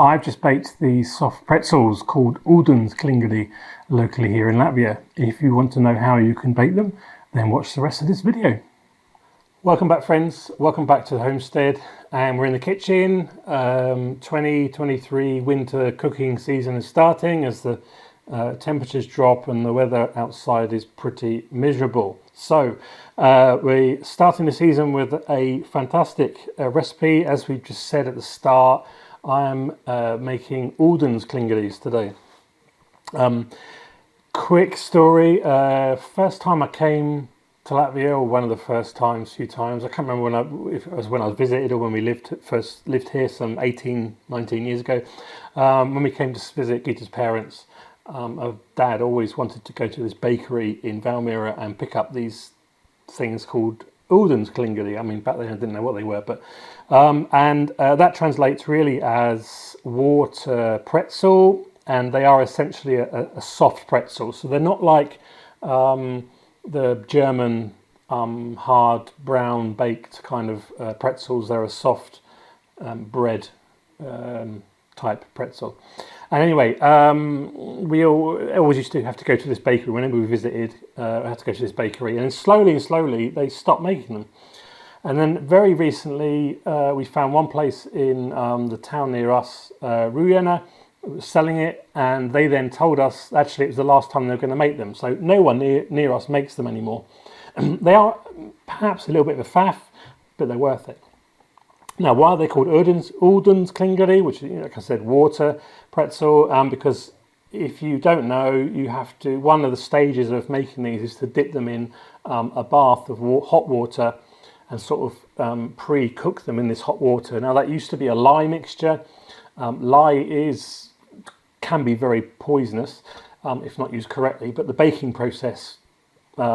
I've just baked these soft pretzels called Ūdens kliņģeri locally here in Latvia. If you want to know how you can bake them, then watch the rest of this video. Welcome back, friends. Welcome back to the homestead, and we're in the kitchen. 2023 winter cooking season is starting as the temperatures drop and the weather outside is pretty miserable. So we're starting the season with a fantastic recipe. As we just said at the start, I'm making Ūdens kliņģeris today. Quick story, first time I came to Latvia, or one of the first times, few times, I can't remember if it was when I visited or when we first lived here some 18, 19 years ago. When we came to visit Gita's parents, Dad always wanted to go to this bakery in Valmiera and pick up these things called Ūdens kliņģeri. I mean, back then I didn't know what they were, but that translates really as water pretzel, and they are essentially a soft pretzel. So they're not like the German hard brown baked kind of pretzels. They're a soft bread type pretzel. And anyway, we always used to have to go to this bakery whenever we visited. We had to go to this bakery, and then slowly they stopped making them. And then very recently we found one place in the town near us, Ruena, was selling it, and they then told us actually it was the last time they were going to make them. So no one near us makes them anymore. They are perhaps a little bit of a faff, but they're worth it. Now, why are they called Ūdens kliņģeri, which is, like I said, water pretzel? Because if you don't know, you have to, one of the stages of making these is to dip them in a bath of hot water and sort of pre-cook them in this hot water. Now, that used to be a lye mixture. Lye can be very poisonous if not used correctly, but the baking process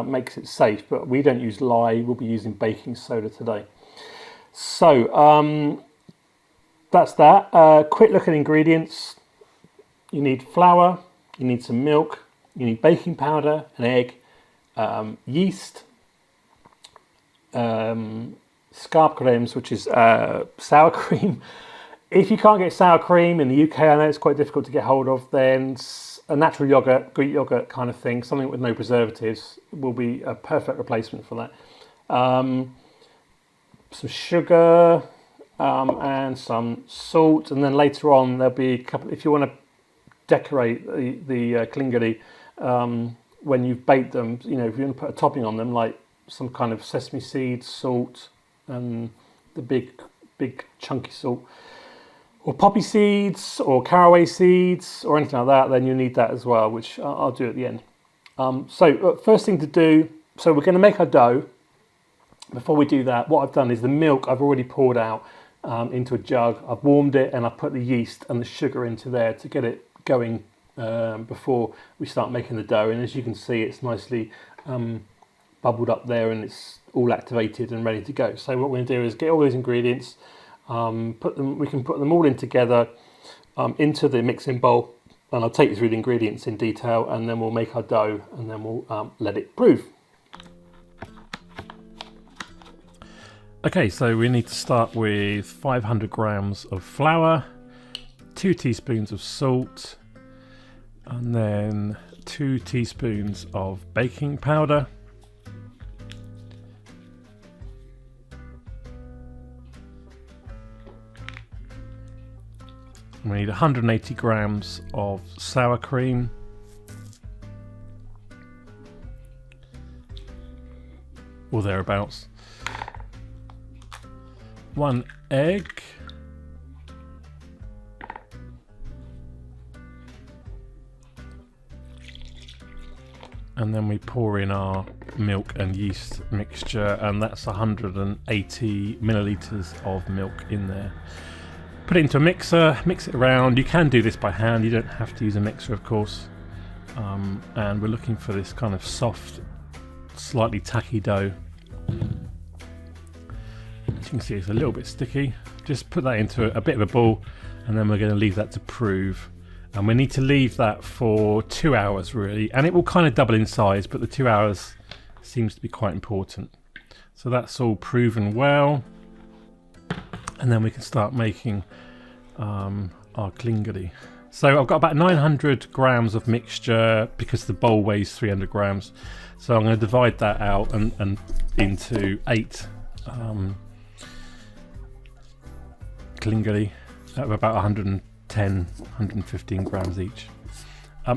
makes it safe. But we don't use lye, we'll be using baking soda today. So that's that. Quick look at ingredients. You need flour, you need some milk, you need baking powder, an egg, yeast, skarpkrems, which is sour cream. If you can't get sour cream in the UK, I know it's quite difficult to get hold of, then a natural yogurt, Greek yogurt kind of thing, something with no preservatives, will be a perfect replacement for that. Some sugar and some salt, and then later on there'll be a couple, if you want to decorate the kliņģeri when you've baked them, you know, if you want to put a topping on them like some kind of sesame seeds, salt, and the big chunky salt, or poppy seeds or caraway seeds or anything like that, then you need that as well, which I'll do at the end. So first thing to do, so we're going to make our dough. Before we do that, what I've done is the milk I've already poured out into a jug. I've warmed it and I've put the yeast and the sugar into there to get it going before we start making the dough. And as you can see, it's nicely bubbled up there and it's all activated and ready to go. So what we're going to do is get all these ingredients, we can put them all in together into the mixing bowl, and I'll take you through the ingredients in detail, and then we'll make our dough and then we'll let it proof. Okay, so we need to start with 500 grams of flour, 2 teaspoons of salt, and then 2 teaspoons of baking powder, we need 180 grams of sour cream, or thereabouts, 1 egg, and then we pour in our milk and yeast mixture, and that's 180 milliliters of milk in there. Put it into a mixer, mix it around. You can do this by hand, you don't have to use a mixer, of course. And we're looking for this kind of soft, slightly tacky dough. As you can see, it's a little bit sticky. Just put that into a bit of a ball, and then we're going to leave that to prove. And we need to leave that for 2 hours really, and it will kind of double in size, but the 2 hours seems to be quite important. So that's all proven well. And then we can start making our our kliņģeri. So I've got about 900 grams of mixture because the bowl weighs 300 grams. So I'm going to divide that out and into 8 kliņģeri of about 110, 115 grams each.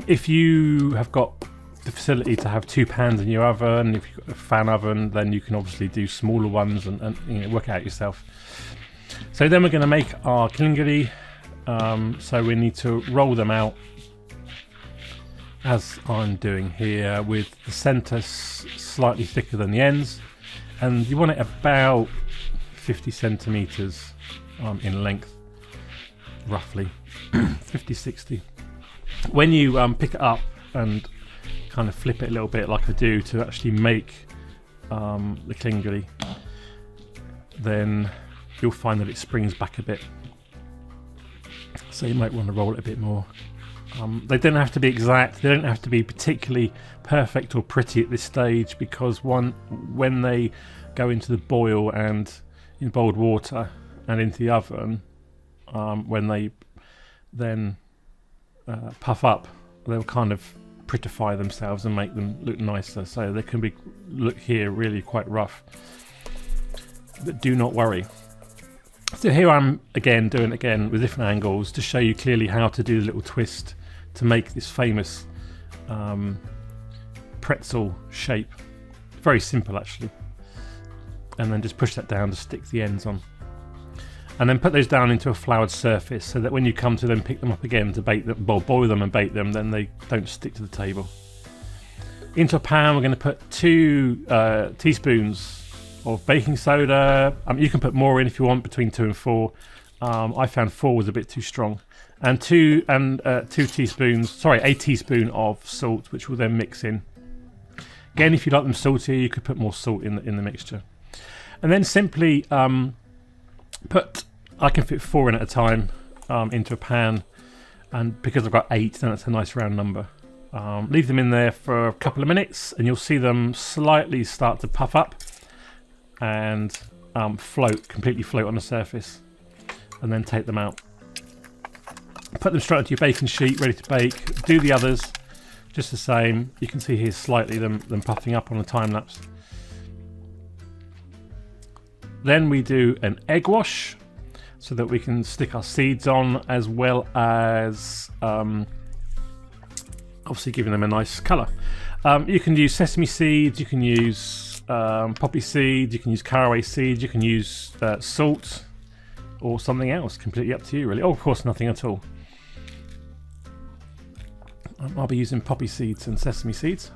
If you have got the facility to have 2 pans in your oven, if you've got a fan oven, then you can obviously do smaller ones and you know, work it out yourself. So then we're going to make our kliņģeri. So we need to roll them out as I'm doing here, with the centre slightly thicker than the ends, and you want it about 50 centimeters in length, roughly 50-60. When you pick it up and kind of flip it a little bit like I do to actually make the kliņģeri, then you'll find that it springs back a bit. So you might want to roll it a bit more. They don't have to be exact, they don't have to be particularly perfect or pretty at this stage, because when they go into the boil and in boiled water and into the oven, when they then puff up, they'll kind of prettify themselves and make them look nicer. So they can look here really quite rough, but do not worry. So here I'm again doing it again with different angles to show you clearly how to do the little twist to make this famous pretzel shape. Very simple actually. And then just push that down to stick the ends on. And then put those down into a floured surface so that when you come to them pick them up again to bake them, boil them and bake them, then they don't stick to the table. Into a pan we're going to put 2 teaspoons of baking soda. You can put more in if you want, between 2 and 4. I found 4 was a bit too strong. And a teaspoon of salt, which will then mix in. Again, if you like them salty, you could put more salt in the mixture. And then simply I can fit 4 in at a time into a pan, and because I've got 8, then it's a nice round number. Leave them in there for a couple of minutes, and you'll see them slightly start to puff up and completely float on the surface, and then take them out. Put them straight onto your baking sheet, ready to bake. Do the others just the same. You can see here slightly them puffing up on the time lapse. Then we do an egg wash so that we can stick our seeds on, as well as obviously giving them a nice colour. You can use sesame seeds, you can use poppy seeds, you can use caraway seeds, you can use salt or something else, completely up to you really. Oh, of course nothing at all. I'll be using poppy seeds and sesame seeds.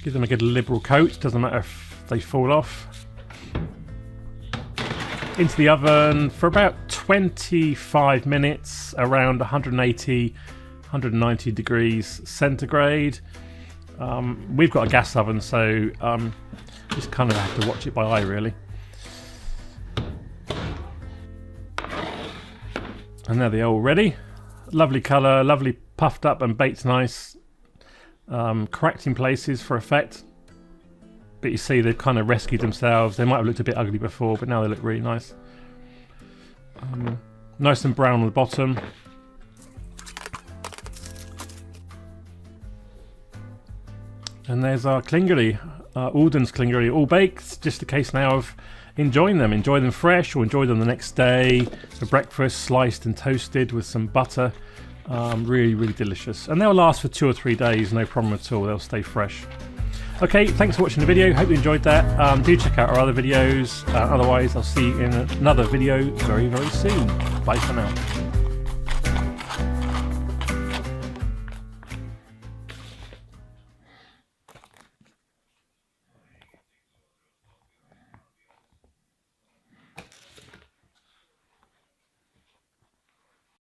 Give them a good liberal coat, doesn't matter if they fall off. Into the oven for about 25 minutes, around 180, 190 degrees centigrade. We've got a gas oven, so just kind of have to watch it by eye really. And there they are all ready. Lovely colour, lovely puffed up and baked nice. Cracked in places for effect, but you see they've kind of rescued themselves. They might have looked a bit ugly before, but now they look really nice. Nice and brown on the bottom. And there's our kliņģeri, Ūdens kliņģeri, all baked. Just a case now of enjoying them. Enjoy them fresh or enjoy them the next day for breakfast, sliced and toasted with some butter. Really, really delicious. And they'll last for 2 or 3 days, no problem at all. They'll stay fresh. Okay, thanks for watching the video. Hope you enjoyed that. Do check out our other videos. Otherwise, I'll see you in another video very, very soon. Bye for now.